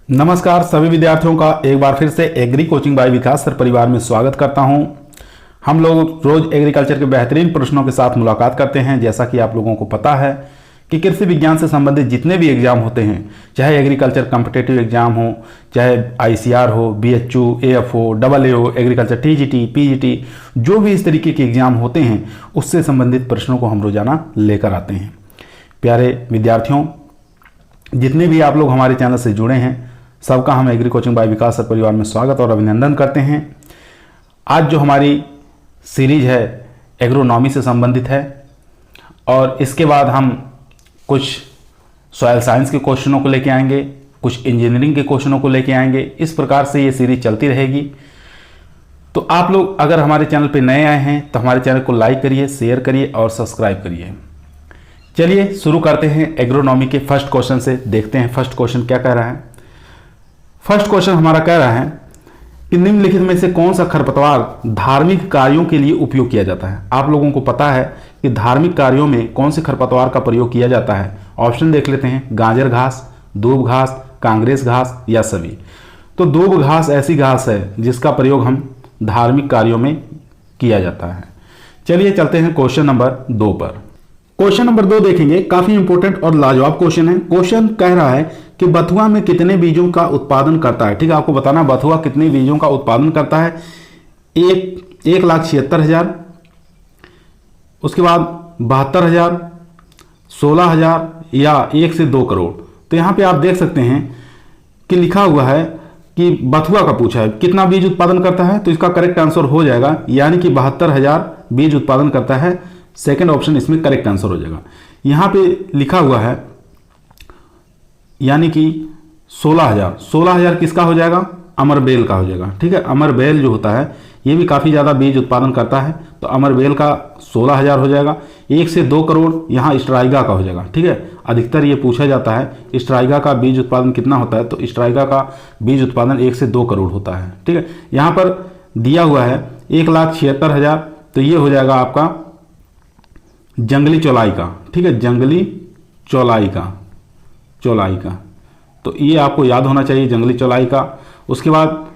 नमस्कार सभी विद्यार्थियों का एक बार फिर से एग्री कोचिंग बाय विकास सर परिवार में स्वागत करता हूं। हम लोग रोज एग्रीकल्चर के बेहतरीन प्रश्नों के साथ मुलाकात करते हैं। जैसा कि आप लोगों को पता है कि कृषि विज्ञान से संबंधित जितने भी एग्जाम होते हैं, चाहे एग्रीकल्चर कॉम्पिटिटिव एग्जाम हो, चाहे ICR हो, BHU, AFO, AAO, agriculture TGT, PGT, जो भी इस तरीके के एग्जाम होते हैं उससे संबंधित प्रश्नों को हम रोजाना लेकर आते हैं। प्यारे विद्यार्थियों, जितने भी आप लोग हमारे चैनल से जुड़े हैं सबका हम एग्री कोचिंग बाय विकास सर परिवार में स्वागत और अभिनंदन करते हैं। आज जो हमारी सीरीज है एग्रोनॉमी से संबंधित है और इसके बाद हम कुछ सॉइल साइंस के क्वेश्चनों को लेके आएंगे, कुछ इंजीनियरिंग के क्वेश्चनों को लेके आएंगे। इस प्रकार से ये सीरीज चलती रहेगी। तो आप लोग अगर हमारे चैनल पर नए आए हैं तो हमारे चैनल को लाइक करिए, शेयर करिए और सब्सक्राइब करिए। चलिए शुरू करते हैं एग्रोनॉमी के फर्स्ट क्वेश्चन से। देखते हैं फर्स्ट क्वेश्चन क्या कह रहा है। फर्स्ट क्वेश्चन हमारा कह रहा है कि निम्नलिखित में से कौन सा खरपतवार धार्मिक कार्यों के लिए उपयोग किया जाता है। आप लोगों को पता है कि धार्मिक कार्यों में कौन से खरपतवार का प्रयोग किया जाता है। ऑप्शन देख लेते हैं, गाजर घास, दूब घास, कांग्रेस घास या सभी। तो दूब घास ऐसी घास है जिसका प्रयोग हम धार्मिक कार्यों में किया जाता है। चलिए चलते हैं क्वेश्चन नंबर 2 पर। क्वेश्चन नंबर 2 देखेंगे, काफी इंपॉर्टेंट और लाजवाब क्वेश्चन है। क्वेश्चन कह रहा है कि बथुआ में कितने बीजों का उत्पादन करता है। ठीक है, आपको बताना बथुआ कितने बीजों का उत्पादन करता है। 1,76,000, उसके बाद 72,000, 16,000 या 1 से 2 करोड़। तो यहां पे आप देख सकते हैं कि लिखा हुआ है कि बथुआ का पूछा है कितना बीज उत्पादन करता है। तो इसका करेक्ट आंसर हो जाएगा यानी कि 72,000 बीज उत्पादन करता है। सेकंड ऑप्शन इसमें करेक्ट आंसर हो जाएगा। यहां पे लिखा हुआ है यानी कि 16,000 किसका हो जाएगा, अमरबेल का हो जाएगा। ठीक है, अमरबेल जो होता है ये भी काफी ज्यादा बीज उत्पादन करता है। तो अमरबेल का 16,000 हो जाएगा। 1 से 2 करोड़ यहाँ स्ट्राइगा का हो जाएगा। ठीक है, अधिकतर ये पूछा जाता है स्ट्राइगा का बीज उत्पादन कितना होता है। तो स्ट्राइगा का बीज उत्पादन 1 से 2 करोड़ होता है। ठीक है, यहाँ पर दिया हुआ है 1,76,000, तो ये हो जाएगा आपका जंगली चौलाई का। ठीक है, जंगली चौलाई का तो ये आपको याद होना चाहिए, जंगली चौलाई का। उसके बाद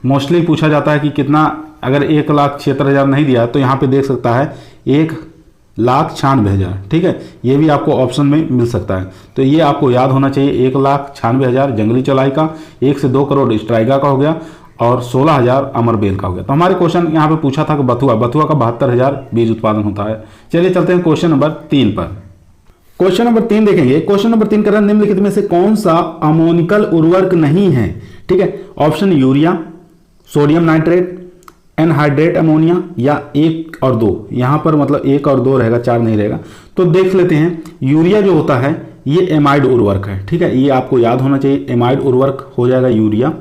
मोस्टली पूछा जाता है कि कितना, अगर 1,76,000 नहीं दिया तो यहाँ पे देख सकता है 1,96,000। ठीक है, ये भी आपको ऑप्शन में मिल सकता है। तो ये आपको याद होना चाहिए 1,96,000 जंगली चौलाई का, 1 से 2 करोड़ स्ट्राइगा का हो गया और 16,000 अमरबेल का हो गया। तो हमारे क्वेश्चन यहाँ पे पूछा था कि बथुआ का 72,000 बीज उत्पादन होता है। चलिए चलते हैं क्वेश्चन नंबर 3 पर। क्वेश्चन नंबर 3 देखेंगे। क्वेश्चन नंबर 3 का निम्नलिखित में से कौन सा अमोनिकल उर्वरक नहीं है। ठीक है, option urea, sodium nitrate, anhydride ammonia या 1 और 2। यहां पर मतलब 1 और 2 रहेगा, 4 नहीं रहेगा। तो देख लेते हैं, यूरिया जो होता है ये एमाइड उर्वरक है। ठीक है, ये आपको याद होना चाहिए, एमाइड उर्वरक हो जाएगा यूरिया।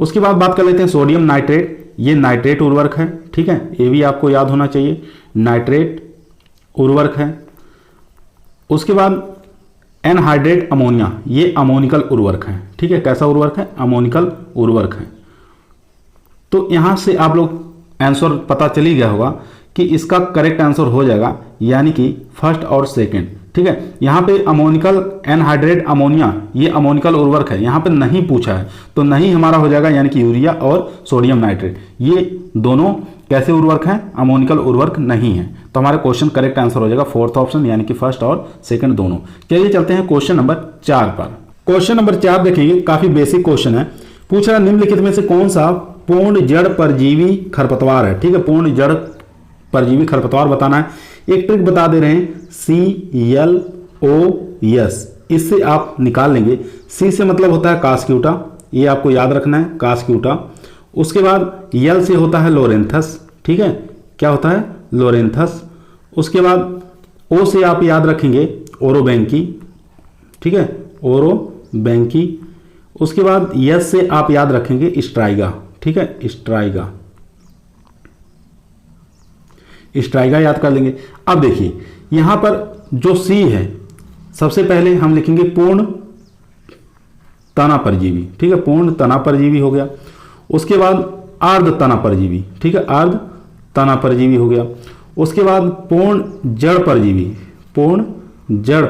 उसके बाद बात कर लेते हैं सोडियम नाइट्रेट, ये नाइट्रेट उर्वरक है। ठीक है, ये भी आपको याद होना चाहिए, नाइट्रेट उर्वरक है। उसके बाद एनहाइड्रेट अमोनिया, ये अमोनिकल उर्वरक है। ठीक है, कैसा उर्वरक है, अमोनिकल उर्वरक है। तो यहां से आप लोग आंसर पता चल ही गया होगा कि इसका करेक्ट आंसर हो जाएगा यानी कि फर्स्ट और सेकंड। ठीक है, यहां पे अमोनिकल एनहाइड्रेट अमोनिया ये अमोनिकल उर्वरक है, यहां पे नहीं पूछा है तो नहीं हमारा हो जाएगा यानी कि यूरिया और सोडियम नाइट्रेट ये दोनों कैसे उर्वरक हैं, अमोनिकल उर्वरक नहीं है। तो हमारा क्वेश्चन करेक्ट आंसर हो जाएगा फोर्थ ऑप्शन यानी कि फर्स्ट और सेकंड दोनों। चलिए चलते हैं क्वेश्चन नंबर 4 पर। क्वेश्चन नंबर 4 देखेंगे, काफी बेसिक क्वेश्चन है। पूछ रहा निम्नलिखित में से कौन सा पूर्ण जड़ परजीवी खरपतवार है। ठीक है, पूर्ण जड़ परजीवी खरपतवार बताना है। एक ट्रिक बता दे रहे हैं, CLOS, इससे आप निकाल लेंगे। C से मतलब होता है कास्क्यूटा, ये आपको याद रखना है, कास्क्यूटा। उसके बाद L से होता है लोरेंथस। ठीक है, क्या होता है, लोरेंथस। उसके बाद O से आप याद रखेंगे ओरोबैंकी। ठीक है, ओरोबैंकी। उसके बाद S से आप याद रखेंगे स्ट्राइगा। ठीक है, स्ट्राइगा याद कर लेंगे। अब देखिए यहां पर जो C है, सबसे पहले हम लिखेंगे पूर्ण तना परजीवी। ठीक है, पूर्ण तना परजीवी हो गया। उसके बाद अर्ध तना परजीवी। ठीक है, अर्ध तना परजीवी हो गया। उसके बाद पूर्ण जड़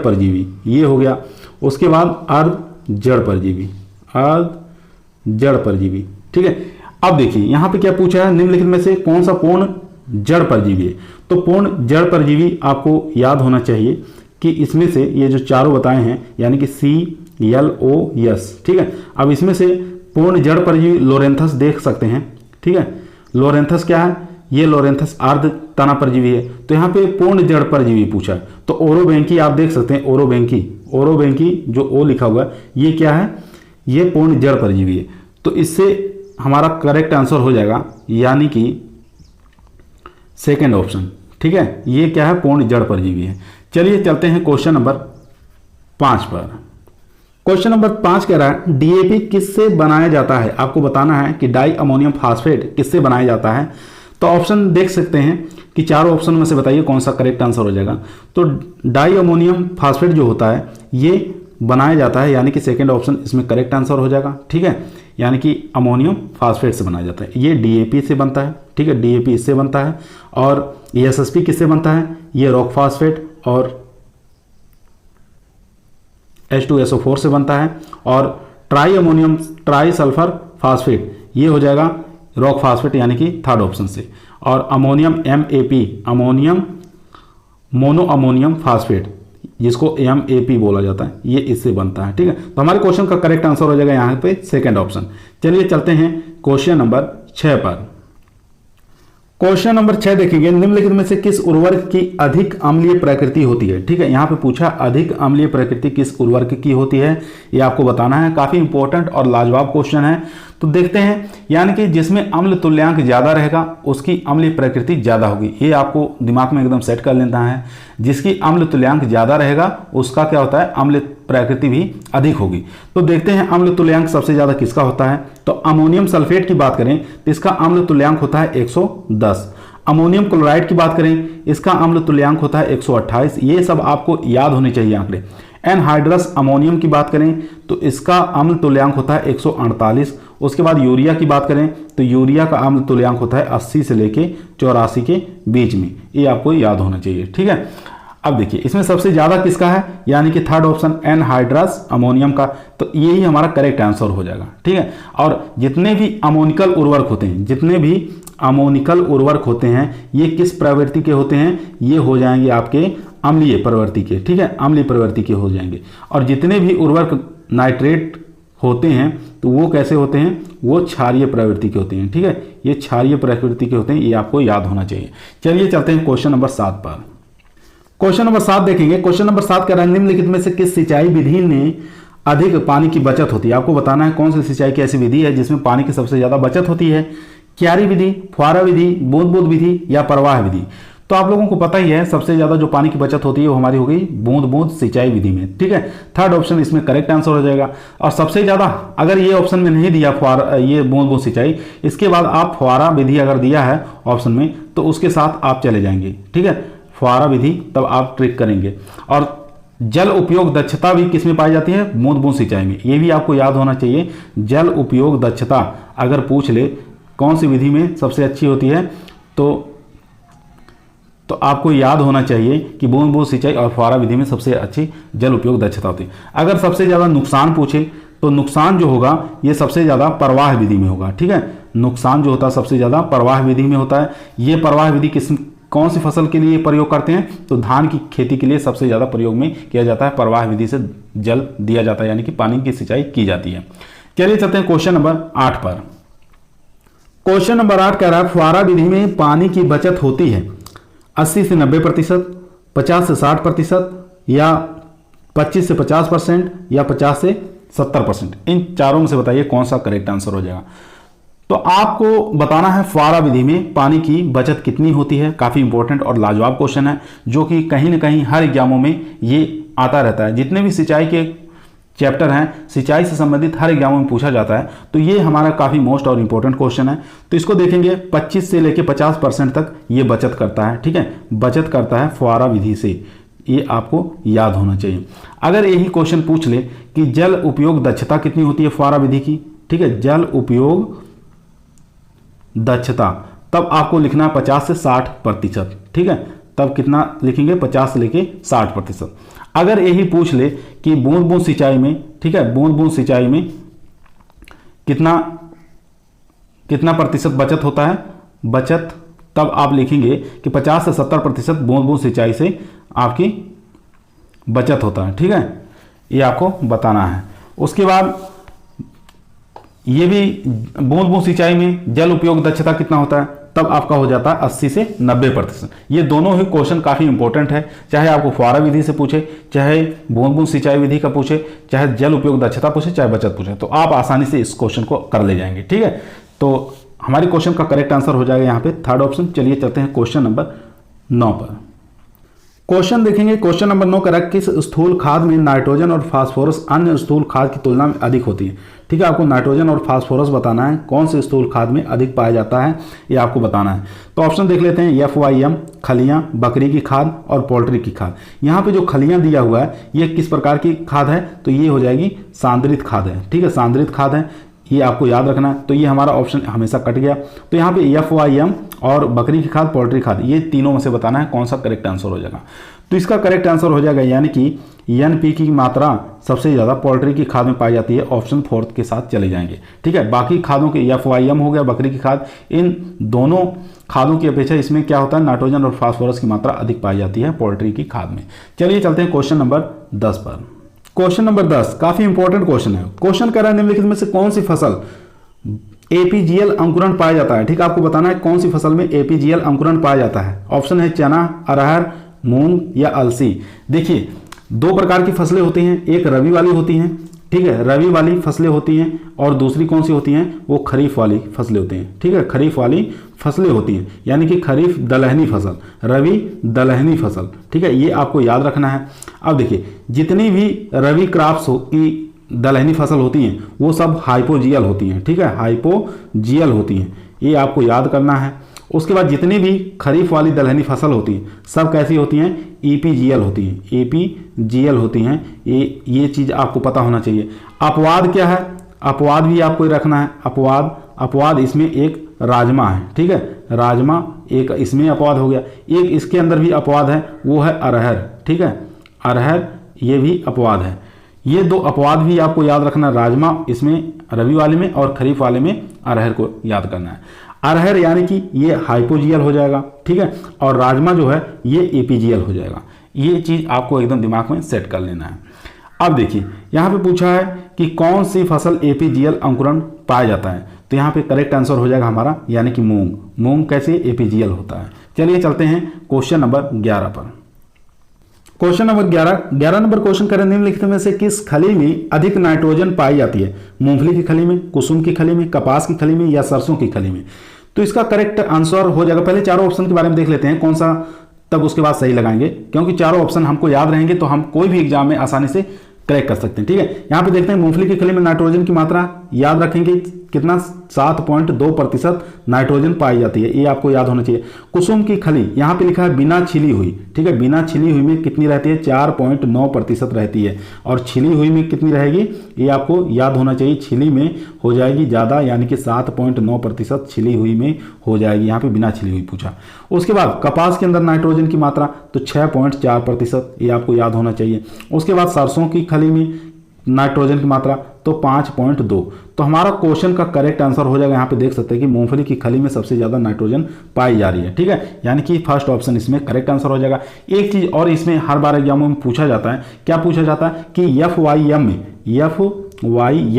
परजीवी ये हो गया। उसके बाद अर्ध जड़ परजीवी, अर्ध जड़ परजीवी। ठीक है, अब देखिए यहाँ पे क्या पूछा है, निम्नलिखित में से कौन सा पूर्ण जड़ परजीवी है। तो पूर्ण जड़ परजीवी आपको याद होना चाहिए कि इसमें से ये जो चारों बताए हैं यानी कि CLOS। ठीक है, अब इसमें से पूर्ण जड़ परजीवी लोरेंथस देख सकते हैं। ठीक है, लोरेंथस क्या है, ये लोरेंथस अर्ध तना परजीवी है। तो यहाँ पे पूर्ण जड़ परजीवी पूछा है। तो ओरोबैंकी आप देख सकते हैं, ओरोबैंकी जो ओ लिखा हुआ है ये क्या है, ये पूर्ण जड़ परजीवी है। तो इससे हमारा करेक्ट आंसर हो जाएगा यानी कि सेकेंड ऑप्शन। ठीक है, ये क्या है, पूर्ण जड़ परजीवी है। चलिए चलते हैं क्वेश्चन नंबर 5 पर। क्वेश्चन नंबर 5 कह रहा है DAP किससे बनाया जाता है। आपको बताना है कि डाई अमोनियम फास्फेट किससे बनाया जाता है। तो ऑप्शन देख सकते हैं कि चारों ऑप्शन में से बताइए कौन सा करेक्ट आंसर हो जाएगा। तो डाई अमोनियम फास्फेट जो होता है ये बनाया जाता है यानी कि सेकेंड ऑप्शन इसमें करेक्ट आंसर हो जाएगा। ठीक है, यानी कि अमोनियम फास्फेट से बनाया जाता है। ये DAP से बनता है। ठीक है, DAP इससे बनता है। और SSP किससे बनता है, ये रॉक फास्फेट और H2SO4 से बनता है। और try ammonium try sulphur phosphate ये हो जाएगा रॉक फास्फेट यानी कि थर्ड ऑप्शन से। और ammonium MAP ammonium mono ammonium phosphate जिसको MAP बोला जाता है ये इससे बनता है। ठीक है, तो हमारे क्वेश्चन का करेक्ट आंसर हो जाएगा यहाँ पे सेकंड ऑप्शन। चलिए चलते हैं क्वेश्चन नंबर 6 पर। क्वेश्चन नंबर 6 देखेंगे, निम्नलिखित में से किस उर्वरक की अधिक अम्लीय प्रकृति होती है। ठीक है, यहाँ पे पूछा अधिक अम्लीय प्रकृति किस उर्वरक की होती है, ये आपको बताना है। काफी इंपॉर्टेंट और लाजवाब क्वेश्चन है। तो देखते हैं, यानी कि जिसमें अम्ल तुल्यांक ज्यादा रहेगा उसकी अम्लीय प्रकृति ज्यादा होगी। ये आपको दिमाग में एकदम सेट कर लेना है। जिसकी अम्ल तुल्यांक ज्यादा रहेगा उसका क्या होता है, अम्ल प्रकृति भी अधिक होगी। तो देखते हैं अम्ल तुल्यांक सबसे ज्यादा किसका होता है। तो अमोनियम सल्फेट की बात करें तो इसका अम्ल तुल्यांक होता है 110। अमोनियम क्लोराइड की बात करें इसका अम्ल तुल्यांक होता है 128। ये सब आपको याद होने चाहिए आंकड़े। एनहाइड्रस अमोनियम की बात करें तो इसका अम्ल तुल्यांक होता है 148। उसके बाद यूरिया की बात करें तो यूरिया का अम्ल तुल्यांक होता है 80 से लेके 84 के बीच में। ये आपको याद होना चाहिए। ठीक है, अब देखिए इसमें सबसे ज्यादा किसका है, यानी कि थर्ड ऑप्शन एनहाइड्रस अमोनियम का। तो यही हमारा करेक्ट आंसर हो जाएगा। ठीक है, और जितने भी अमोनिकल उर्वरक होते हैं ये किस प्रवृत्ति के होते हैं, ये हो जाएंगे आपके अम्लीय प्रवृत्ति के। ठीक है, अम्लीय प्रवृत्ति के हो जाएंगे। और जितने भी उर्वरक नाइट्रेट होते हैं तो वो कैसे होते हैं, वो क्षारीय प्रवृत्ति के होते हैं। ठीक है, ये क्षारीय प्रवृत्ति के होते हैं, ये आपको याद होना चाहिए। चलिए चलते हैं क्वेश्चन नंबर 7 पर। क्वेश्चन नंबर 7 देखेंगे। क्वेश्चन नंबर 7 कह रहा है निम्नलिखित में से किस सिंचाई विधि में अधिक पानी की बचत होती है। आपको बताना है कौन सी सिंचाई की ऐसी विधि है जिसमें पानी की सबसे ज्यादा बचत होती है। क्यारी विधि, फुहारा विधि, बूंद बूंद विधि या प्रवाह विधि। तो आप लोगों को पता ही है सबसे ज्यादा जो पानी की बचत होती है वो हमारी हो गई बूंद बूंद सिंचाई विधि में। ठीक है, थर्ड ऑप्शन इसमें करेक्ट आंसर हो जाएगा। और सबसे ज्यादा अगर ये ऑप्शन में नहीं दिया फुहारा, ये बूंद बूंद सिंचाई, इसके बाद आप फुहारा विधि अगर दिया है ऑप्शन में तो उसके साथ आप चले जाएंगे। ठीक है, फुहारा विधि तब आप ट्रिक करेंगे। और जल उपयोग दक्षता भी किसमें पाई जाती है, बूंद बूंद सिंचाई में। ये भी आपको याद होना चाहिए। जल उपयोग दक्षता अगर पूछ ले कौन सी विधि में सबसे अच्छी होती है तो आपको याद होना चाहिए कि बूंद बूंद सिंचाई और फुहारा विधि में सबसे अच्छी जल उपयोग दक्षता होती है। अगर सबसे ज्यादा नुकसान पूछे तो नुकसान जो होगा ये सबसे ज्यादा प्रवाह विधि में होगा। ठीक है, नुकसान जो होता है सबसे ज्यादा प्रवाह विधि में होता है। ये प्रवाह विधि कौन सी फसल के लिए प्रयोग करते हैं, तो धान की खेती के लिए सबसे ज्यादा प्रयोग में किया जाता है। प्रवाह विधि से जल दिया जाता है यानी कि पानी की सिंचाई की जाती है। चलिए चलते हैं क्वेश्चन नंबर 8 पर। क्वेश्चन नंबर 8 कह रहा है फुहारा विधि में पानी की बचत होती है 80 से 90%, 50 से 60% या 25 से 50% या 50 से 70%। इन चारों में से बताइए कौन सा करेक्ट आंसर हो जाएगा। तो आपको बताना है फुहारा विधि में पानी की बचत कितनी होती है। काफी इंपॉर्टेंट और लाजवाब क्वेश्चन है जो कि कहीं ना कहीं हर एग्जामों में ये आता रहता है। जितने भी सिंचाई के चैप्टर हैं, सिंचाई से संबंधित हर एग्जामों में पूछा जाता है। तो ये हमारा काफी मोस्ट और इंपॉर्टेंट क्वेश्चन है। तो इसको देखेंगे 25 से लेके 50% तक ये बचत करता है। ठीक है, बचत करता है फुहारा विधि से, ये आपको याद होना चाहिए। अगर यही क्वेश्चन पूछ ले कि जल उपयोग दक्षता कितनी होती है फुहारा विधि की, ठीक है, जल उपयोग दक्षता, तब आपको लिखना है 50 से 60%। ठीक है, तब कितना लिखेंगे, 50 से लेके 60%। अगर यही पूछ ले कि बूंद बूंद सिंचाई में, ठीक है, बूंद बूंद सिंचाई में कितना प्रतिशत बचत होता है? बचत तब आप लिखेंगे कि 50 से 70% बूंद बूंद सिंचाई से आपकी बचत होता है। ठीक है, ये आपको बताना है। उसके बाद ये भी बूंद बूंद सिंचाई में जल उपयोग दक्षता कितना होता है, तब आपका हो जाता है 80 से 90%। ये दोनों ही क्वेश्चन काफ़ी इंपॉर्टेंट है, चाहे आपको फुहारा विधि से पूछे, चाहे बूंद बूंद सिंचाई विधि का पूछे, चाहे जल उपयोग दक्षता पूछे, चाहे बचत पूछे, तो आप आसानी से इस क्वेश्चन को कर ले जाएंगे। ठीक है, तो हमारे क्वेश्चन का करेक्ट आंसर हो जाएगा यहाँ पे थर्ड ऑप्शन। चलिए चलते हैं क्वेश्चन नंबर 9 पर। क्वेश्चन देखेंगे, क्वेश्चन नंबर 9 करेक्ट, किस स्थूल खाद में नाइट्रोजन और फास्फोरस अन्य स्थूल खाद की तुलना में अधिक होती है? ठीक है, आपको नाइट्रोजन और फास्फोरस बताना है, कौन से स्थूल खाद में अधिक पाया जाता है ये आपको बताना है। तो ऑप्शन देख लेते हैं, FYM खलियां, बकरी की खाद और पोल्ट्री की खाद। यहाँ पे जो खलियां दिया हुआ है ये किस प्रकार की खाद है, तो ये हो जाएगी सांद्रित खाद है। ठीक है, सांद्रित खाद है, ये आपको याद रखना है। तो ये हमारा ऑप्शन हमेशा कट गया। तो यहाँ पे FYM और बकरी की खाद, पोल्ट्री खाद, ये तीनों में से बताना है कौन सा करेक्ट आंसर हो जाएगा। तो इसका करेक्ट आंसर हो जाएगा यानी कि NP की मात्रा सबसे ज़्यादा पोल्ट्री की खाद में पाई जाती है, ऑप्शन 4 के साथ चले जाएंगे। ठीक है, बाकी खादों के FYM हो गया, बकरी की खाद, इन दोनों खादों की अपेक्षा इसमें क्या होता है, नाइट्रोजन और फास्फोरस की मात्रा अधिक पाई जाती है पोल्ट्री की खाद में। चलिए चलते हैं क्वेश्चन नंबर 10 पर। क्वेश्चन नंबर 10 काफी इंपॉर्टेंट क्वेश्चन है। क्वेश्चन कह रहा है निम्नलिखित में से कौन सी फसल APGL अंकुरण पाया जाता है? ठीक है, आपको बताना है कौन सी फसल में APGL अंकुरण पाया जाता है। ऑप्शन है चना, अरहर, मूंग या अलसी। देखिए, दो प्रकार की फसलें होती हैं, एक रबी वाली होती हैं, ठीक है, रबी वाली फसलें होती हैं, और दूसरी कौन सी होती हैं, वो खरीफ वाली फसलें होती हैं। ठीक है, खरीफ वाली फसलें होती हैं, यानी कि खरीफ दलहनी फसल, रबी दलहनी फसल। ठीक है, ये आपको याद रखना है। अब देखिए, जितनी भी रबी क्रॉप्स की दलहनी फसल होती हैं वो सब हाइपोजियल होती हैं। ठीक है, हाइपोजियल होती हैं, ये आपको याद करना है। उसके बाद जितनी भी खरीफ वाली दलहनी फसल होती हैं सब कैसी होती हैं, EPGL होती हैं, EPGL होती हैं। ये चीज़ आपको पता होना चाहिए। अपवाद क्या है, अपवाद भी आपको रखना है। अपवाद इसमें एक राजमा है। ठीक है, राजमा एक इसमें अपवाद हो गया। एक इसके अंदर भी अपवाद है, वो है अरहर। ठीक है, अरहर ये भी अपवाद है। ये दो अपवाद भी आपको याद रखना, राजमा इसमें रबी वाले में और खरीफ वाले में अरहर को याद करना है। अरहर यानी कि ये हाइपोजियल हो जाएगा। ठीक है, और राजमा जो है ये EPGL हो जाएगा। ये चीज़ आपको एकदम दिमाग में सेट कर लेना है। अब देखिए, यहाँ पे पूछा है कि कौन सी फसल APGL अंकुरण पाया जाता है, तो यहाँ पे करेक्ट आंसर हो जाएगा हमारा यानी कि मूंग। मूंग कैसे APGL होता है। चलिए चलते हैं क्वेश्चन नंबर 11 पर। क्वेश्चन नंबर 11 नंबर क्वेश्चन करें, निम्नलिखित में से किस खली में अधिक नाइट्रोजन पाई जाती है? मूंगफली की खली में, कुसुम की खली में, कपास की खली में या सरसों की खली में? तो इसका करेक्ट आंसर हो जाएगा, पहले चारों ऑप्शन के बारे में देख लेते हैं कौन सा, तब उसके बाद सही लगाएंगे, क्योंकि चारों ऑप्शन हमको याद रहेंगे तो हम कोई भी एग्जाम में आसानी से क्रैक कर सकते हैं। ठीक है, यहाँ पे देखते हैं मूंगफली की खली में नाइट्रोजन की मात्रा याद रखेंगे कितना, 7.2% नाइट्रोजन पाई जाती है, ये आपको याद होना चाहिए। कुसुम की खली यहाँ पे लिखा है बिना छिली हुई। ठीक है, बिना छिली हुई में कितनी रहती है, 4.9% रहती है, और छिली हुई में कितनी रहेगी ये आपको याद होना चाहिए। छिली में हो जाएगी ज़्यादा, यानी कि 7.9% छिली हुई में हो जाएगी। यहाँ पे बिना छिली हुई पूछा। उसके बाद कपास के अंदर नाइट्रोजन की मात्रा तो 6.4%, ये आपको याद होना चाहिए। उसके बाद सरसों की खली में नाइट्रोजन की मात्रा तो 5.2। तो हमारा क्वेश्चन का करेक्ट आंसर हो जाएगा, यहाँ पे देख सकते हैं कि मूंगफली की खली में सबसे ज़्यादा नाइट्रोजन पाई जा रही है। ठीक है, यानी कि फर्स्ट ऑप्शन इसमें करेक्ट आंसर हो जाएगा। एक चीज़ और इसमें हर बार एग्जामों में पूछा जाता है, क्या पूछा जाता है कि FYM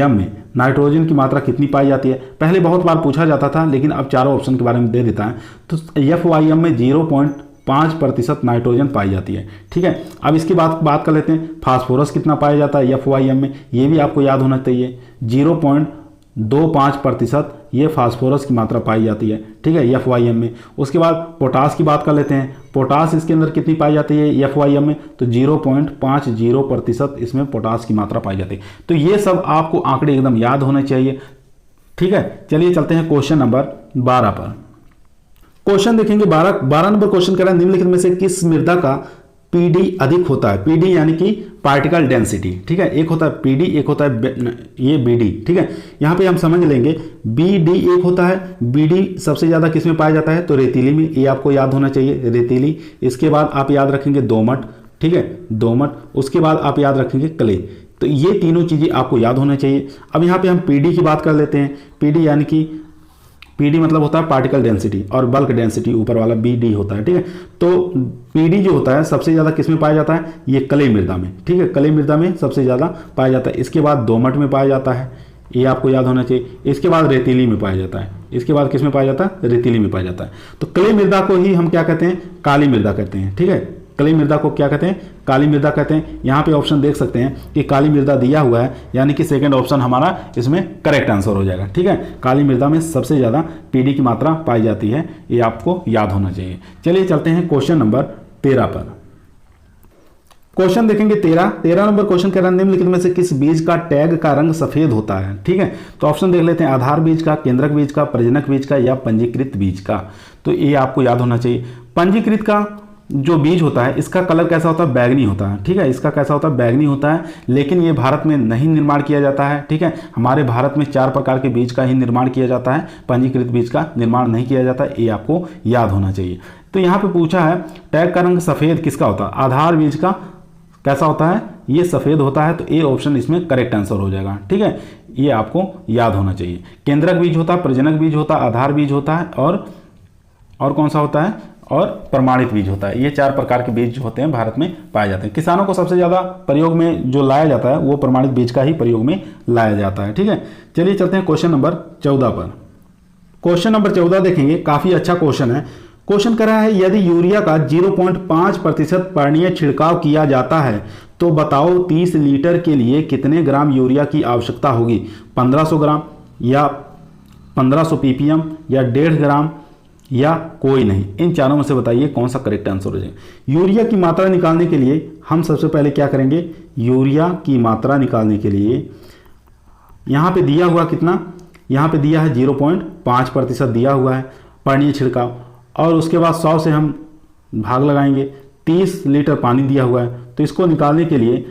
में नाइट्रोजन की मात्रा कितनी पाई जाती है। पहले बहुत बार पूछा जाता था, लेकिन अब चारों ऑप्शन के बारे में दे देता है। तो FYM में 0.5% नाइट्रोजन पाई जाती है। ठीक है, अब इसकी बात कर लेते हैं, फास्फोरस कितना पाया जाता है FYM में, ये भी आपको याद होना चाहिए। 0.25% ये फास्फोरस की मात्रा पाई जाती है। ठीक है, FYM में। उसके बाद पोटास की बात कर लेते हैं, पोटास इसके अंदर कितनी पाई जाती है FYM में, तो 0.50% इसमें पोटास की मात्रा पाई जाती है। तो ये सब आपको आंकड़े एकदम याद होने चाहिए। ठीक है, चलिए चलते हैं क्वेश्चन नंबर 12 पर। क्वेश्चन देखेंगे 12 नंबर क्वेश्चन कह रहा है, निम्नलिखित में से किस मृदा का PD अधिक होता है? PD यानी कि पार्टिकल डेंसिटी। ठीक है, एक होता है PD, एक होता है ये BD। ठीक है, यहाँ पे हम समझ लेंगे BD एक होता है, BD सबसे ज़्यादा किस में पाया जाता है, तो रेतीली में, ये आपको याद होना चाहिए, रेतीली। इसके बाद आप याद रखेंगे दोमट। ठीक है, दोमट। उसके बाद आप याद रखेंगे क्ले। तो ये तीनों चीज़ें आपको याद होना चाहिए। अब यहाँ पे हम पीडी की बात कर लेते हैं। पीडी यानी कि पीडी मतलब होता है पार्टिकल डेंसिटी और बल्क डेंसिटी, ऊपर वाला बीडी होता है, ठीक है। तो पीडी जो होता है सबसे ज़्यादा किस में पाया जाता है, ये कलई मृदा में, ठीक है, कलई मृदा में सबसे ज़्यादा पाया जाता है। इसके बाद दोमट में पाया जाता है, ये आपको याद होना चाहिए। इसके बाद रेतीली में पाया जाता है। इसके बाद किस में पाया जाता है, रेतीली में पाया जाता है। तो कलई मृदा को ही हम क्या कहते हैं, काली मृदा कहते हैं, ठीक है। कलई मृदा को क्या कहते हैं, काली मृदा कहते हैं। यहाँ पे ऑप्शन देख सकते हैं कि काली मृदा दिया हुआ है, यानी कि सेकंड ऑप्शन हमारा इसमें करेक्ट आंसर हो जाएगा, ठीक है। काली मृदा में सबसे ज़्यादा पीडी की मात्रा पाई जाती है, ये आपको याद होना चाहिए। चलिए चलते हैं क्वेश्चन नंबर 13 पर। क्वेश्चन देखेंगे 13 नंबर क्वेश्चन कह रहा है निम्नलिखित में से किस बीज का टैग का रंग सफेद होता है, ठीक है। तो ऑप्शन देख लेते हैं, आधार बीज का, केंद्रक बीज का, प्रजनक बीज का या पंजीकृत बीज का। तो ये आपको याद होना चाहिए। पंजीकृत का जो बीज होता है इसका कलर कैसा होता है, बैगनी होता है, ठीक है। इसका कैसा होता है, बैगनी होता है। लेकिन ये भारत में नहीं निर्माण किया जाता है, ठीक है। हमारे भारत में 4 प्रकार के बीज का ही निर्माण किया जाता है, पंजीकृत बीज का निर्माण नहीं किया जाता, ये आपको याद होना चाहिए। तो यहाँ पे पूछा है टैग का रंग सफेद किसका होता है, आधार बीज का कैसा होता है, ये सफेद होता है। तो ए ऑप्शन इसमें करेक्ट आंसर हो जाएगा, ठीक है। ये आपको याद होना चाहिए। केंद्रक बीज होता है, प्रजनक बीज होता है, आधार बीज होता है और कौन सा होता है, और प्रमाणित बीज होता है। ये 4 प्रकार के बीज होते हैं भारत में पाए जाते हैं। किसानों को सबसे ज़्यादा प्रयोग में जो लाया जाता है वो प्रमाणित बीज का ही प्रयोग में लाया जाता है, ठीक है। चलिए चलते हैं क्वेश्चन नंबर 14 पर। क्वेश्चन नंबर 14 देखेंगे, काफ़ी अच्छा क्वेश्चन है। क्वेश्चन कर रहा है यदि यूरिया का 0.5% पर्णीय छिड़काव किया जाता है तो बताओ 30 लीटर के लिए कितने ग्राम यूरिया की आवश्यकता होगी, 1500 ग्राम या 1500 ppm या 1.5 ग्राम या कोई नहीं। इन चारों में से बताइए कौन सा करेक्ट आंसर हो जाएगा। यूरिया की मात्रा निकालने के लिए हम सबसे पहले क्या करेंगे, यूरिया की मात्रा निकालने के लिए यहाँ पे दिया हुआ कितना, यहाँ पे दिया है 0.5% दिया हुआ है पर्णीय छिड़काव, और उसके बाद 100 से हम भाग लगाएंगे, 30 लीटर पानी दिया हुआ है। तो इसको निकालने के लिए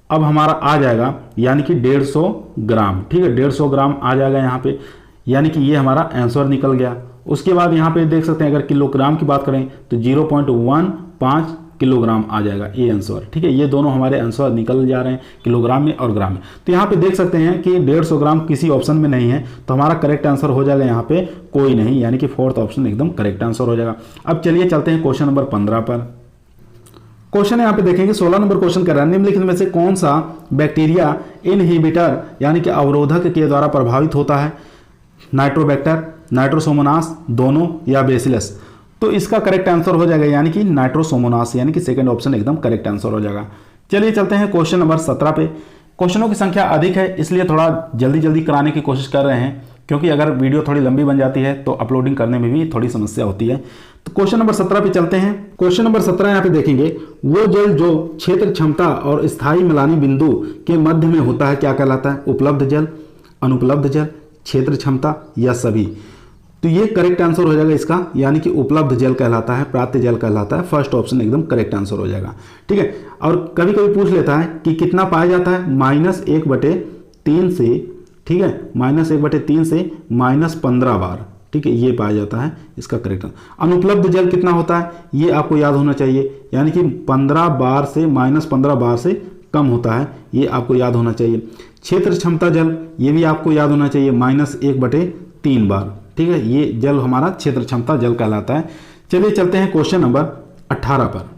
अब हमारा आ जाएगा यानी कि 150 ग्राम, ठीक है, 150 ग्राम आ जाएगा यहाँ पे, यानी कि ये हमारा आंसर निकल गया। उसके बाद यहाँ पे देख सकते हैं अगर किलोग्राम की बात करें तो 0.15 किलोग्राम आ जाएगा ये आंसर, ठीक है। ये दोनों हमारे आंसर निकल जा रहे हैं किलोग्राम में और ग्राम में। तो यहाँ पे देख सकते हैं कि 150 ग्राम किसी ऑप्शन में नहीं है, तो हमारा करेक्ट आंसर हो जाएगा यहाँ पे कोई नहीं, यानी कि 4th ऑप्शन एकदम करेक्ट आंसर हो जाएगा। अब चलिए चलते हैं क्वेश्चन नंबर 15 पर। क्वेश्चन यहाँ पे देखेंगे 16 नंबर क्वेश्चन कर रहा है निम्नलिखित में से कौन सा बैक्टीरिया इनहिबिटर यानी कि अवरोधक के द्वारा प्रभावित होता है, नाइट्रोबैक्टर, नाइट्रोसोमोनास, दोनों या बेसिलस। तो इसका करेक्ट आंसर हो जाएगा यानी कि नाइट्रोसोमोनास, यानी कि सेकंड ऑप्शन एकदम करेक्ट आंसर हो जाएगा। चलिए चलते हैं क्वेश्चन नंबर 17 पे। क्वेश्चनों की संख्या अधिक है इसलिए थोड़ा जल्दी जल्दी कराने की कोशिश कर रहे हैं, क्योंकि अगर वीडियो थोड़ी लंबी बन जाती है तो अपलोडिंग करने में भी थोड़ी समस्या होती है। तो क्वेश्चन नंबर 17 पे चलते हैं। क्वेश्चन नंबर 17 यहाँ पे देखेंगे, वो जल जो क्षेत्र क्षमता और स्थायी मिलानी बिंदु के मध्य में होता है क्या कहलाता है, उपलब्ध जल, अनुपलब्ध जल, क्षेत्र क्षमता या सभी। तो ये करेक्ट आंसर हो जाएगा इसका, यानी कि उपलब्ध जल कहलाता है, प्राप्त जल कहलाता है। फर्स्ट ऑप्शन एकदम करेक्ट आंसर हो जाएगा, ठीक है। और कभी कभी पूछ लेता है कि कितना पाया जाता है, -1/3 से, ठीक है, -1/3 से -15 बार, ठीक है, ये पाया जाता है इसका करेक्ट आंसर। अनुपलब्ध जल कितना होता है ये आपको याद होना चाहिए, यानी कि 15 बार से -15 बार से कम होता है, ये आपको याद होना चाहिए। क्षेत्र क्षमता जल ये भी आपको याद होना चाहिए, -1/3 बार, ठीक है, ये जल हमारा क्षेत्र क्षमता जल कहलाता है। चलिए चलते हैं क्वेश्चन नंबर 18 पर।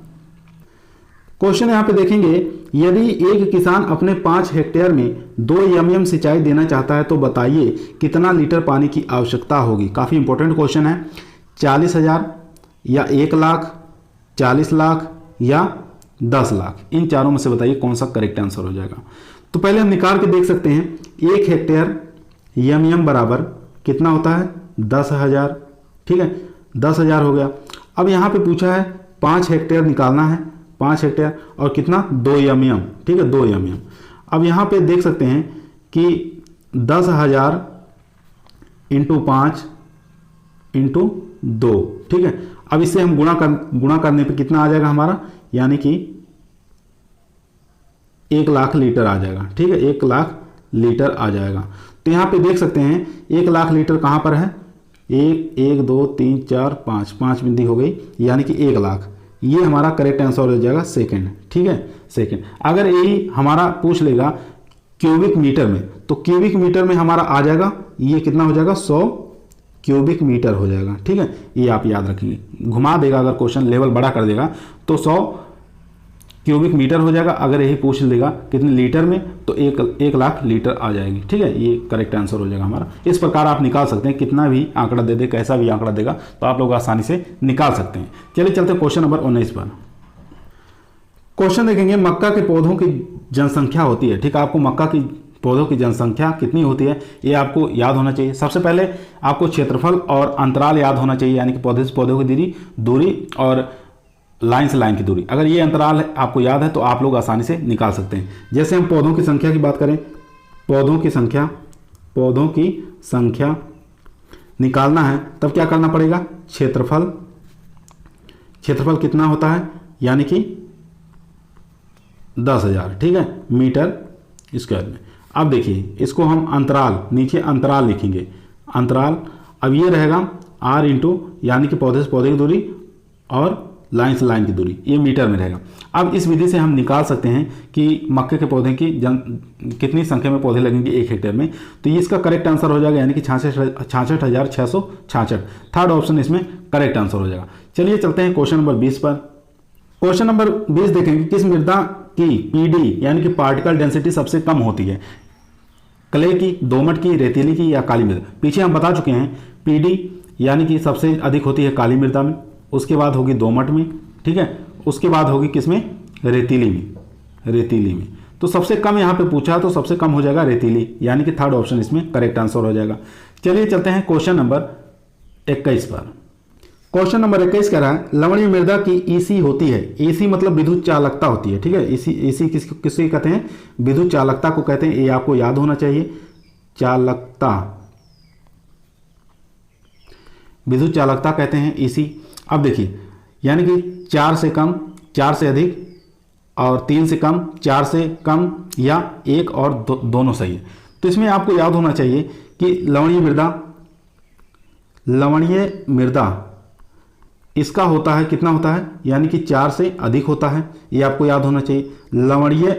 क्वेश्चन यहाँ पे देखेंगे, यदि एक किसान अपने 5 हेक्टेयर में 2 mm सिंचाई देना चाहता है तो बताइए कितना लीटर पानी की आवश्यकता होगी। काफ़ी इंपॉर्टेंट क्वेश्चन है। 40,000 या 1 लाख, 40 लाख या 10 लाख, इन चारों में से बताइए कौन सा करेक्ट आंसर हो जाएगा। तो पहले हम निकाल के देख सकते हैं, 1 हेक्टेयर mm बराबर कितना होता है, 10,000, ठीक है, 10,000 हो गया। अब यहाँ पे पूछा है 5 हेक्टेयर निकालना है, 5 हेक्टेयर और कितना, 2 mm, ठीक है, 2 mm। अब यहाँ पे देख सकते हैं कि 10,000 × 5 × 2, ठीक है। अब इससे हम गुणा करने पे कितना आ जाएगा हमारा, यानी कि 1 लाख लीटर आ जाएगा, ठीक है, 1 लाख लीटर आ जाएगा। तो यहाँ पे देख सकते हैं 1 लाख लीटर कहाँ पर है, 1 2 3 4 5 बिंदी हो गई, यानी कि 1 लाख, ये हमारा करेक्ट आंसर हो जाएगा सेकंड, ठीक है, सेकंड। अगर यही हमारा पूछ लेगा क्यूबिक मीटर में, तो क्यूबिक मीटर में हमारा आ जाएगा, ये कितना हो जाएगा 100 क्यूबिक मीटर हो जाएगा। ठीक है, ये आप याद रखेंगे, घुमा देगा अगर क्वेश्चन लेवल बड़ा कर देगा तो 100 क्यूबिक मीटर हो जाएगा। अगर यही पूछ लेगा कितने लीटर में, तो 1 लाख लीटर आ जाएगी। ठीक है, ये करेक्ट आंसर हो जाएगा हमारा। इस प्रकार आप निकाल सकते हैं, कितना भी आंकड़ा दे दे, कैसा भी आंकड़ा देगा तो आप लोग आसानी से निकाल सकते हैं। चलिए चलते हैं क्वेश्चन नंबर 19 पर। क्वेश्चन देखेंगे, मक्का के पौधों की जनसंख्या होती है। ठीक है, आपको मक्का की पौधों की जनसंख्या कितनी होती है ये आपको याद होना चाहिए। सबसे पहले आपको क्षेत्रफल और अंतराल याद होना चाहिए, यानी कि पौधे से पौधे की दूरी और लाइन से लाइन की दूरी। अगर ये अंतराल आपको याद है तो आप लोग आसानी से निकाल सकते हैं। जैसे हम पौधों की संख्या की बात करें, पौधों की संख्या निकालना है तब क्या करना पड़ेगा, क्षेत्रफल कितना होता है, यानी कि 10,000। ठीक है, मीटर स्क्वायर में। अब देखिए इसको हम अंतराल, नीचे अंतराल लिखेंगे, अंतराल। अब ये रहेगा r इंटू, यानी कि पौधे से पौधे की दूरी और लाइन से लाइन की दूरी, ये मीटर में रहेगा। अब इस विधि से हम निकाल सकते हैं कि मक्के के पौधे की कितनी संख्या में पौधे लगेंगे 1 हेक्टेयर में। तो ये इसका करेक्ट आंसर हो जाएगा, यानी कि 66,666। थर्ड ऑप्शन इसमें करेक्ट आंसर हो जाएगा। चलिए चलते हैं क्वेश्चन नंबर 20 पर। क्वेश्चन नंबर 20 देखेंगे, किस मृदा की पीडी यानी कि पार्टिकल डेंसिटी सबसे कम होती है, क्ले की, दोमट की, रेतीली की या काली मृदा। पीछे हम बता चुके हैं, पीडी यानी कि सबसे अधिक होती है काली मृदा में, उसके बाद होगी दोमट में। ठीक है, उसके बाद होगी किसमें, रेतीली में। तो सबसे कम यहाँ पे पूछा तो सबसे कम हो जाएगा रेतीली, यानी कि थर्ड ऑप्शन इसमें करेक्ट आंसर हो जाएगा। चलिए चलते हैं क्वेश्चन नंबर 21 पर। क्वेश्चन नंबर 21 कह रहा है, लवणीय मृदा की ईसी होती है। ईसी मतलब विद्युत चालकता होती है। ठीक है, ईसी किससे कहते हैं, विद्युत चालकता को कहते हैं। ये आपको याद होना चाहिए, चालकता, विद्युत चालकता कहते हैं ईसी। अब देखिए, यानी कि 4 से कम, 4 से अधिक और 3 से कम, 4 से कम या 1 और दोनों सही है। तो इसमें आपको याद होना चाहिए कि लवणीय मृदा इसका होता है, कितना होता है, यानी कि 4 से अधिक होता है, ये आपको याद होना चाहिए। लवणीय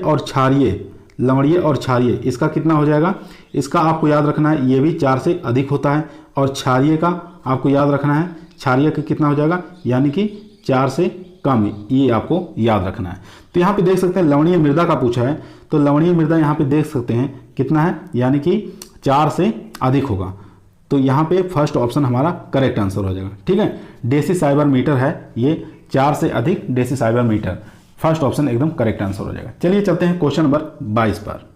और क्षारीय इसका कितना हो जाएगा, इसका आपको याद रखना है, ये भी 4 से अधिक होता है। और क्षारीय का आपको याद रखना है, क्षारीय का कितना हो जाएगा, यानी कि 4 से कम, ये आपको याद रखना है। तो यहाँ पे देख सकते हैं लवणीय मृदा का पूछा है, तो लवणीय मृदा यहाँ पे देख सकते हैं कितना है, यानी कि 4 से अधिक होगा। तो यहाँ पे फर्स्ट ऑप्शन हमारा करेक्ट आंसर हो जाएगा। ठीक है, डेसीसाइबर मीटर है ये, 4 से अधिक डेसीसाइबर मीटर, फर्स्ट ऑप्शन एकदम करेक्ट आंसर हो जाएगा। चलिए चलते हैं क्वेश्चन नंबर 22 पर।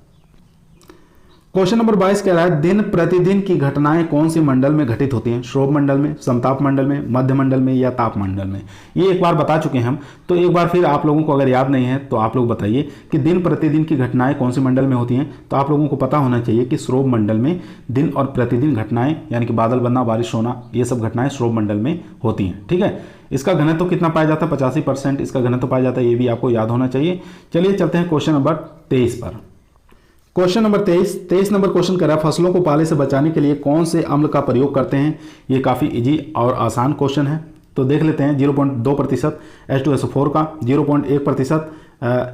क्वेश्चन नंबर 22 कह रहा है, दिन प्रतिदिन की घटनाएं कौन सी मंडल में घटित होती हैं, श्रोभ मंडल में, समताप मंडल में, मध्य मंडल में या ताप मंडल में। ये एक बार बता चुके हैं हम, तो एक बार फिर आप लोगों को अगर याद नहीं है तो आप लोग बताइए कि दिन प्रतिदिन की घटनाएं कौन सी मंडल में होती हैं। तो आप लोगों को पता होना चाहिए कि श्रोभ मंडल में दिन और प्रतिदिन घटनाएं, यानी कि बादल बनना, बारिश होना, ये सब घटनाएं श्रोभ मंडल में होती हैं। ठीक है, इसका घनत्व तो कितना पाया जाता है, 85% इसका घनत्व पाया जाता है, ये भी आपको याद होना चाहिए। चलिए चलते हैं क्वेश्चन नंबर 23 पर। क्वेश्चन नंबर 23 नंबर क्वेश्चन कर रहा है, फसलों को पाले से बचाने के लिए कौन से अम्ल का प्रयोग करते हैं। ये काफ़ी इजी और आसान क्वेश्चन है, तो देख लेते हैं। 0.2% H2SO4 का, 0.1%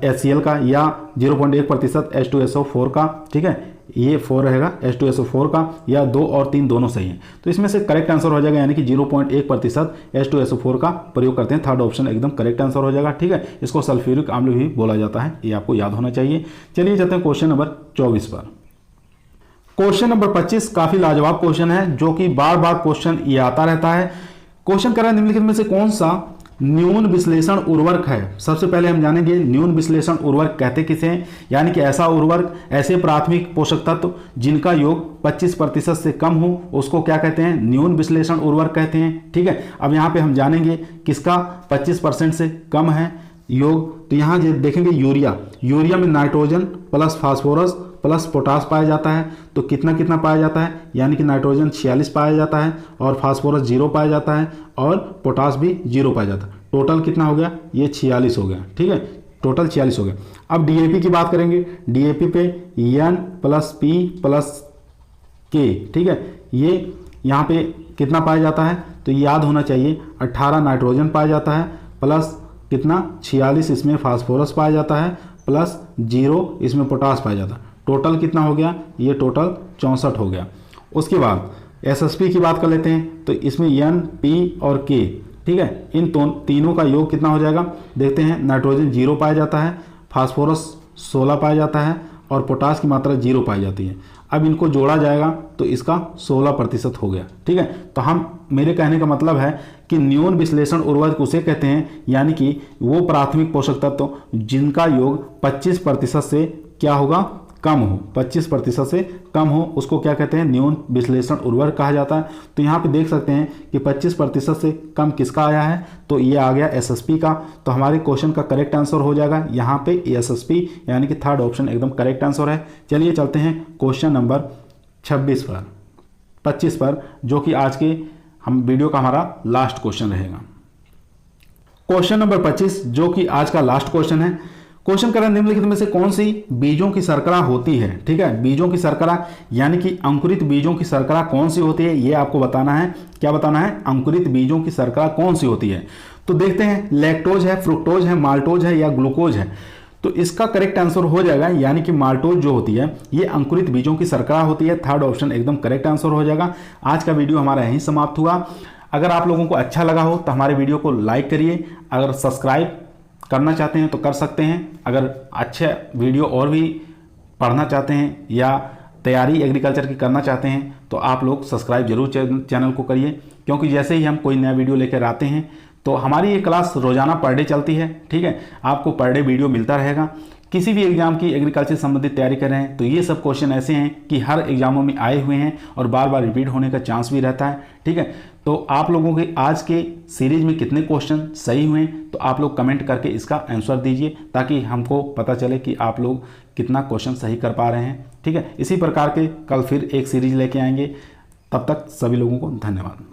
HCl का या 0.1% H2SO4 का। ठीक है, ये 4 रहेगा H2SO4 का, या 2 और 3 दोनों सही हैं। तो इसमें से करेक्ट आंसर हो जाएगा, यानी कि 0.1% H2SO4 का प्रयोग करते हैं। थर्ड ऑप्शन एकदम करेक्ट आंसर हो जाएगा। ठीक है, इसको सल्फ्यूरिक अम्ल भी बोला जाता है, ये आपको याद होना चाहिए। चलिए चलते हैं क्वेश्चन नंबर 24 पर। क्वेश्चन नंबर 25 काफी लाजवाब क्वेश्चन है, जो कि बार बार क्वेश्चन ये आता रहता है। क्वेश्चन कर रहा है, निम्नलिखित में से कौन सा न्यून विश्लेषण उर्वरक है। सबसे पहले हम जानेंगे न्यून विश्लेषण उर्वरक कहते किसे हैं, यानी कि ऐसा उर्वरक, ऐसे प्राथमिक पोषक तत्व जिनका योग 25% से कम हो, उसको क्या कहते हैं, न्यून विश्लेषण उर्वरक कहते हैं। ठीक है, अब यहाँ पे हम जानेंगे किसका 25% से कम है योग। तो यहाँ देखेंगे यूरिया में nitrogen plus phosphorus plus potash पाया जाता है। तो कितना कितना पाया जाता है, यानी कि नाइट्रोजन 46 पाया जाता है और फास्फोरस 0 पाया जाता है और पोटास भी 0 पाया जाता है। टोटल कितना हो गया, ये 46 हो गया। ठीक है, टोटल 46 हो गया। अब डीएपी की बात करेंगे, डीएपी पे N + P + K। ठीक है, ये यहाँ पे कितना पाया जाता है, तो याद होना चाहिए 18 नाइट्रोजन पाया जाता है प्लस कितना 46 इसमें फास्फोरस पाया जाता है प्लस 0 इसमें पोटास पाया जाता है। टोटल कितना हो गया, ये टोटल 64 हो गया। उसके बाद एसएसपी की बात कर लेते हैं, तो इसमें एन, पी और के, ठीक है, इन तीनों का योग कितना हो जाएगा देखते हैं। नाइट्रोजन 0 पाया जाता है, फास्फोरस 16 पाया जाता है और पोटास की मात्रा 0 पाई जाती है। अब इनको जोड़ा जाएगा तो इसका 16% हो गया, ठीक है। तो हम, मेरे कहने का मतलब है कि न्यून विश्लेषण उर्वरक उसे कहते हैं, यानी कि वो प्राथमिक पोषक तत्व जिनका योग 25% से क्या होगा, कम हो, 25% से कम हो, उसको क्या कहते हैं, न्यून विश्लेषण उर्वरक कहा जाता है। तो यहाँ पे देख सकते हैं कि 25% से कम किसका आया है, तो ये आ गया एसएसपी का। तो हमारे क्वेश्चन का करेक्ट आंसर हो जाएगा यहाँ पे एसएसपी, यानी कि थर्ड ऑप्शन एकदम करेक्ट आंसर है। चलिए चलते हैं क्वेश्चन नंबर 25 पर, जो कि आज के हम वीडियो का हमारा लास्ट क्वेश्चन रहेगा। क्वेश्चन नंबर 25 जो कि आज का लास्ट क्वेश्चन है। क्वेश्चन करें निम्नलिखित में से कौन सी बीजों की शर्करा होती है, ठीक है। बीजों की शर्करा यानी कि अंकुरित बीजों की शर्करा कौन सी होती है, ये आपको बताना है। क्या बताना है, अंकुरित बीजों की शर्करा कौन सी होती है। तो देखते हैं, लैक्टोज है, फ्रुक्टोज है, माल्टोज है या ग्लूकोज है। तो इसका करेक्ट आंसर हो जाएगा, यानी कि माल्टोज जो होती है ये अंकुरित बीजों की शर्करा होती है। थर्ड ऑप्शन एकदम करेक्ट आंसर हो जाएगा। आज का वीडियो हमारा यहीं समाप्त हुआ। अगर आप लोगों को अच्छा लगा हो तो हमारे वीडियो को लाइक करिए। अगर सब्सक्राइब करना चाहते हैं तो कर सकते हैं। अगर अच्छे वीडियो और भी पढ़ना चाहते हैं या तैयारी एग्रीकल्चर की करना चाहते हैं तो आप लोग सब्सक्राइब जरूर चैनल को करिए, क्योंकि जैसे ही हम कोई नया वीडियो लेकर आते हैं तो हमारी ये क्लास रोजाना पर डे चलती है, ठीक है। आपको पर डे वीडियो मिलता रहेगा। किसी भी एग्जाम की एग्रीकल्चर संबंधित तैयारी कर रहे हैं तो ये सब क्वेश्चन ऐसे हैं कि हर एग्जामों में आए हुए हैं और बार बार रिपीट होने का चांस भी रहता है, ठीक है। तो आप लोगों के आज के सीरीज में कितने क्वेश्चन सही हुए तो आप लोग कमेंट करके इसका आंसर दीजिए, ताकि हमको पता चले कि आप लोग कितना क्वेश्चन सही कर पा रहे हैं, ठीक है। इसी प्रकार के कल फिर एक सीरीज लेके आएंगे। तब तक सभी लोगों को धन्यवाद।